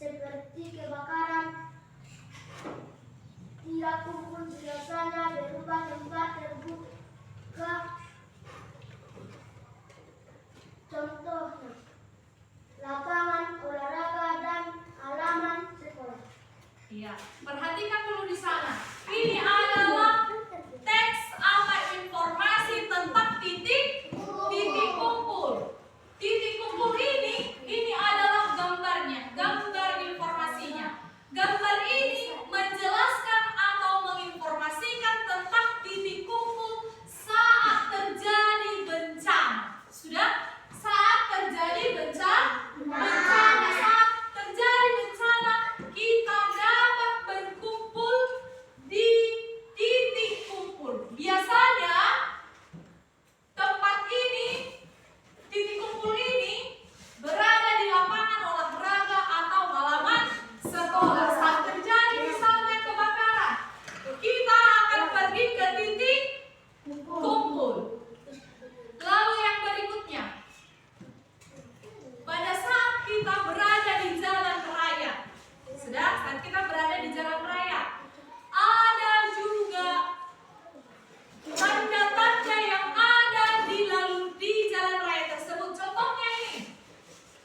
seperti kebakaran. Tiap kumpul biasanya berupa tempat terbuka. Contohnya, lapangan olahraga dan halaman sekolah. Iya, perhatikan dulu di sana. Ini adalah teks atau informasi tentang titik kumpul. Titik kumpul ini adalah gambarnya, gambar informasinya. Gambar ini menjelaskan atau menginformasikan tentang titik kumpul saat terjadi bencana. Sudah? Saat terjadi bencana, saat terjadi bencana, kita dapat berkumpul di titik kumpul. Biasanya tempat ini, titik kumpul ini berada di lapangan olahraga atau halaman sekolah. Saat terjadi misalnya kebakaran, kita akan pergi ke titik kumpul. Lalu yang berikutnya, pada saat kita berada di jalan raya, saat kita berada di jalan raya, ada juga tanda-tanda yang ada di jalan raya tersebut. Contohnya ini,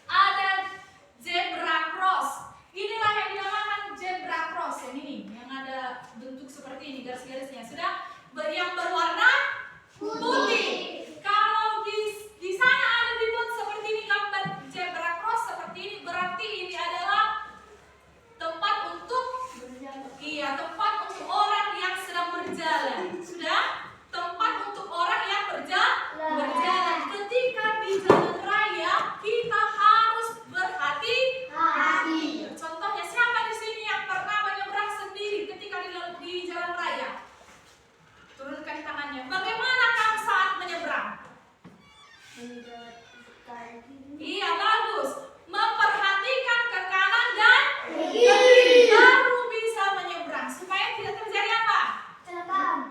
ada zebra cross. Inilah yang dinamakan zebra cross yang ini, yang ada bentuk seperti ini, garis-garisnya. Sudah, yang berwarna putih. Kalau di sana ada dibuat seperti ini gambar zebra cross seperti ini, berarti ini adalah tempat untuk tempat untuk orang yang sedang berjalan. Sudah? Tempat untuk orang yang berjalan. Ketika di jalan raya, kita harus berhati-hati. Contohnya, siapa di sini yang pernah menyeberang sendiri ketika di jalan raya? Turunkan tangannya. Bagaimana kamu saat menyeberang? Iya, bagus. Memperhatikan ke kanan dan kiri baru bisa menyeberang supaya tidak terjadi apa?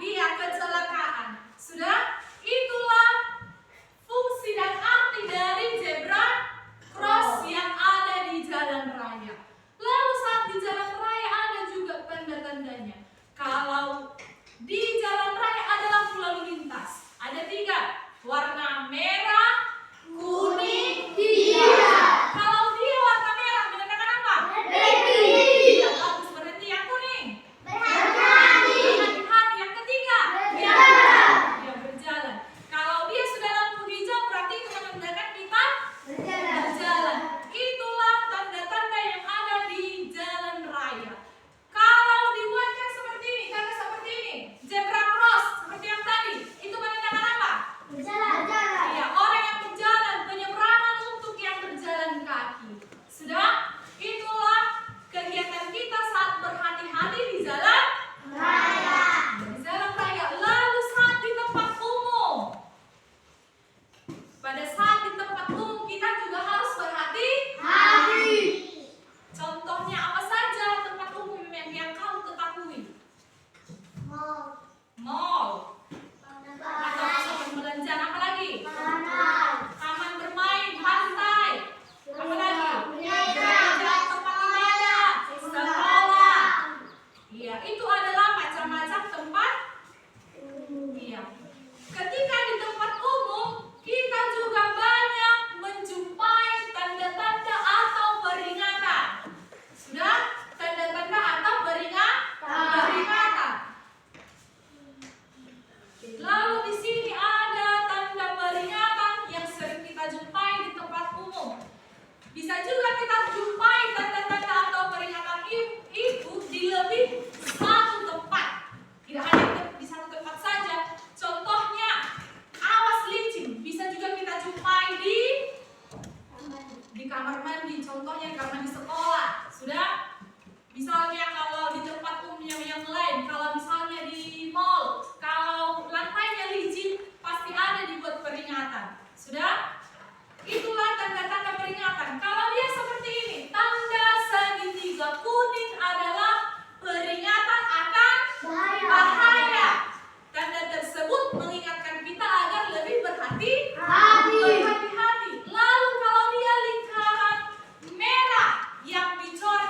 Iya, kecelakaan. Sudah? Itulah fungsi dan arti dari zebra cross yang ada di jalan raya. Lalu saat di jalan raya ada juga tanda-tandanya. Kalau di jalan raya ada lampu lalu lintas. Ada 3, warna merah, kuning, hijau. Kalau dia warna merah menandakan apa? Iya, bagus, berhenti. Yang kuning berhati-hati. Yang ketiga dia berjalan. Kalau dia sudah lampu hijau berarti itu menandakan kita berjalan. Itulah tanda-tanda yang ada di jalan raya. Kalau dibuatkan seperti ini, tanda seperti ini, zebra cross seperti yang tadi, itu menandakan apa? Iya, orang yang berjalan, penyeberangan untuk yang berjalan kaki. Sudah? Itulah kegiatan kita saat berhati-hati di jalan raya. Lalu saat di tempat umum. Pada saat di tempat umum kita juga harus berhati-hati. Contohnya apa saja tempat umum yang kamu ketahui? Mall. Atau pusat perbelanjaan, apa lagi? Taman bermain, pantai. Apa lagi? Gereja, tempat ibadah, sekolah. Iya, itu adalah macam-macam tempat. Iya. Ketika di tempat umum, kita juga banyak menjumpai tanda-tanda atau peringatan. Sudah? Tanda-tanda atau peringatan. Lalu di sini ada tanda peringatan yang sering kita jumpai di tempat umum. Bisa juga kita jumpai tanda-tanda atau peringatan itu di lebih satu tempat. Tidak hanya di satu tempat saja. Contohnya, awas licin. Bisa juga kita jumpai di kamar mandi. Contohnya di kamar mandi sekolah. Sudah? Misalnya kalau di tempat umum yang lain, kalau misalnya di mall, kalau lantainya licin, pasti ada dibuat peringatan. Sudah? Itulah tanda-tanda peringatan. Kalau dia seperti ini, tanda segitiga kuning adalah peringatan akan bahaya. Tanda tersebut mengingatkan kita agar lebih berhati-hati. Lalu kalau dia lingkaran merah yang dicoret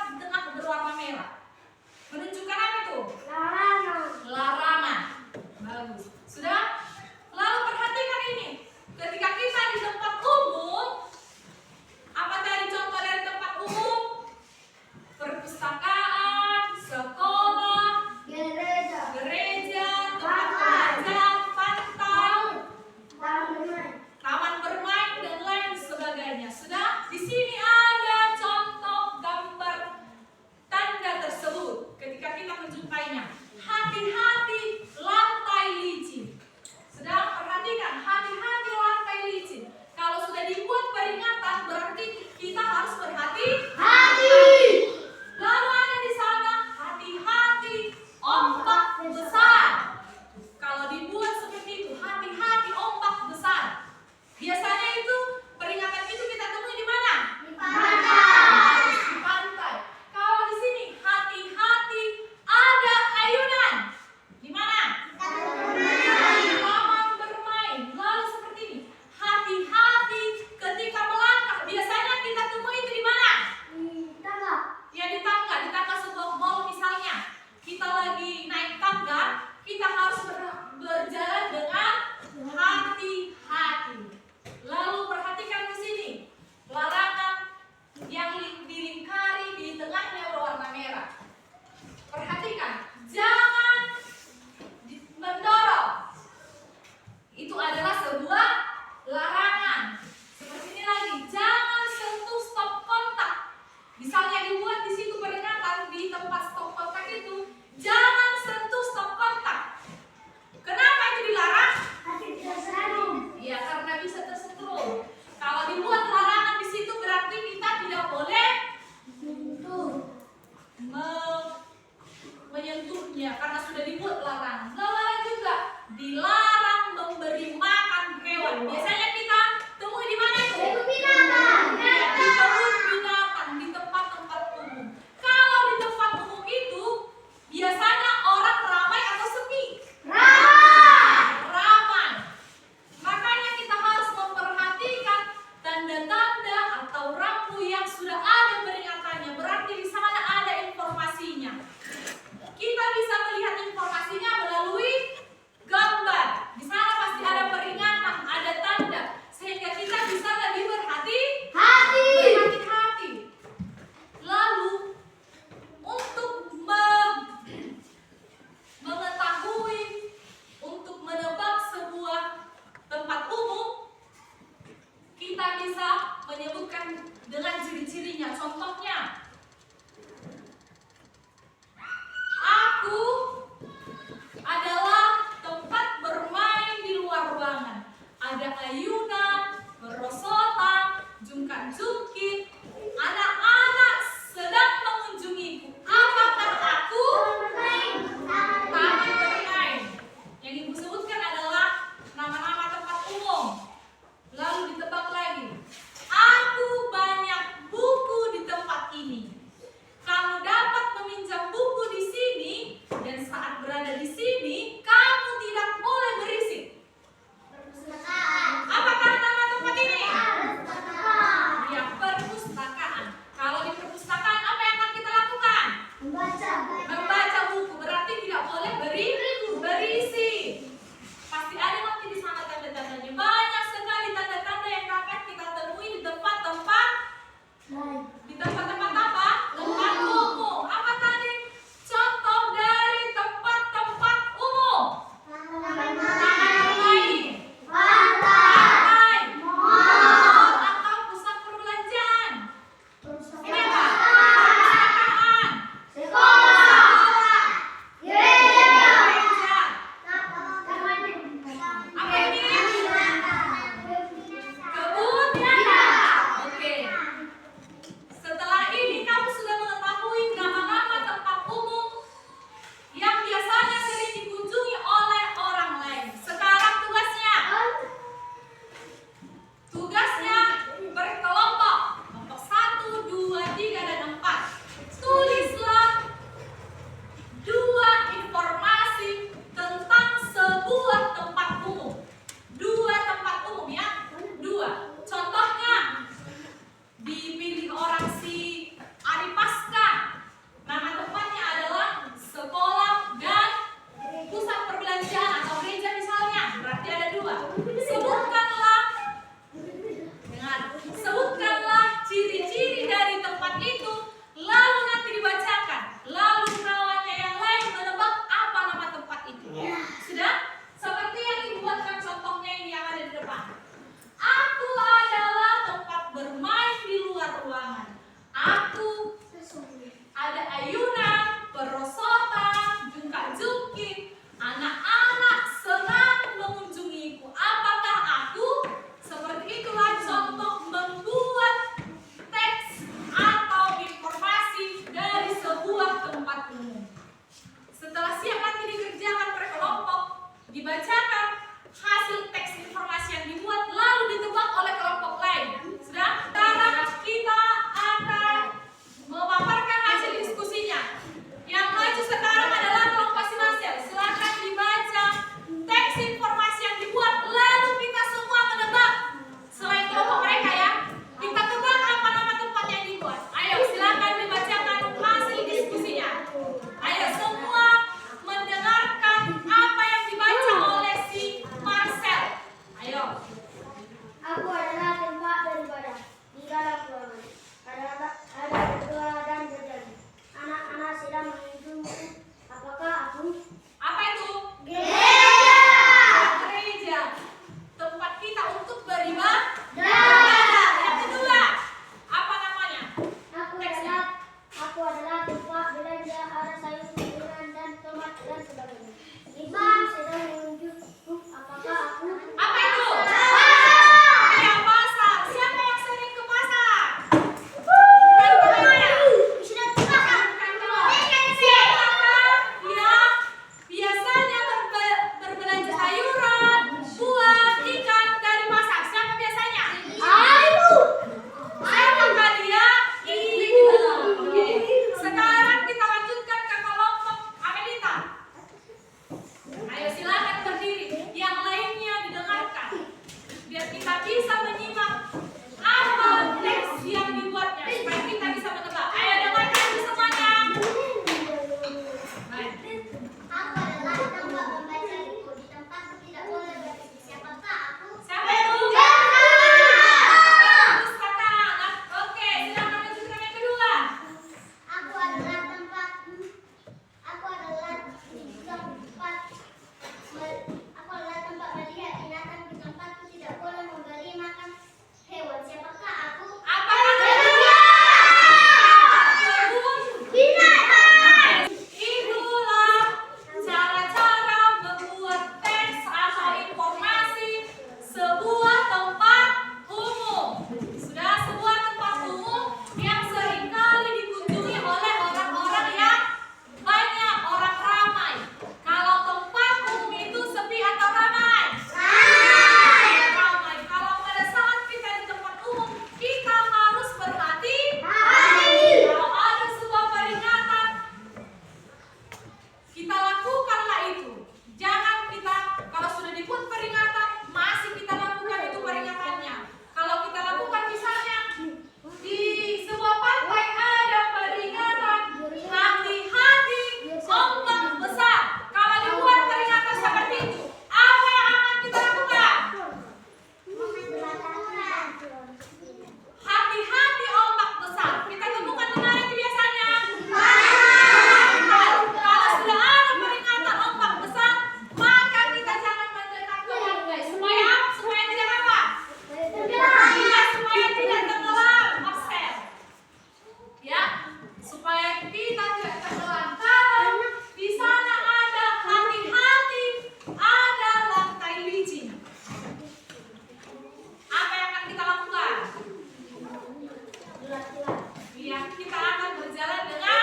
ya, kita akan berjalan dengan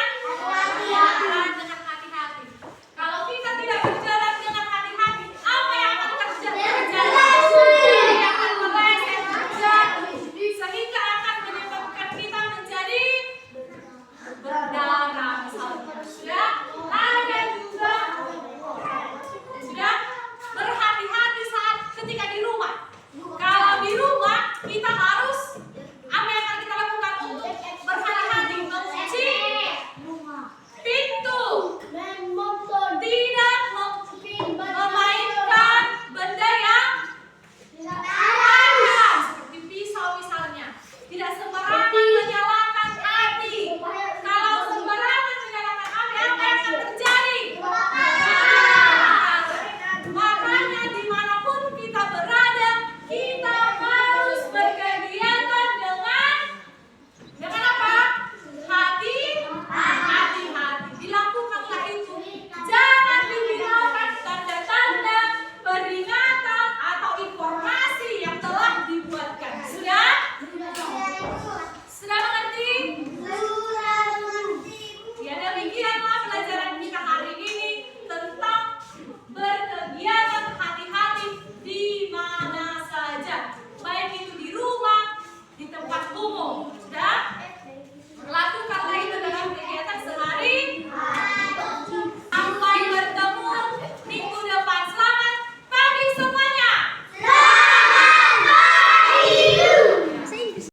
hati-hati. Kalau kita tidak berjalan dengan hati-hati, apa yang akan terjadi? Yang akan meleset terjadi, sehingga akan menyebabkan kita menjadi berdarah misalnya. Sudah ada juga sudah berhati-hati saat ketika di rumah. Kalau di rumah kita harus apa yang akan kita lakukan untuk berhati-hati? Mengunci pintu, tidak memainkan benda yang panas seperti pisau misalnya. Tidak sembarangan menyalakan api. Kalau sembarangan menyalakan api, apa yang akan terjadi? Makanya dimanapun kita berada, kita harus berkegiatan dengan apa? Hati-hati. Dilakukanlah itu. Jangan dihiraukan tanda-tanda peringatan atau informasi yang telah dibuatkan. Sudah mengerti? Ya, demikianlah pelajaran kita hari ini tentang berkegiatan hati-hati di mana saja, baik itu di rumah, di tempat umum. Sudah? Lakukan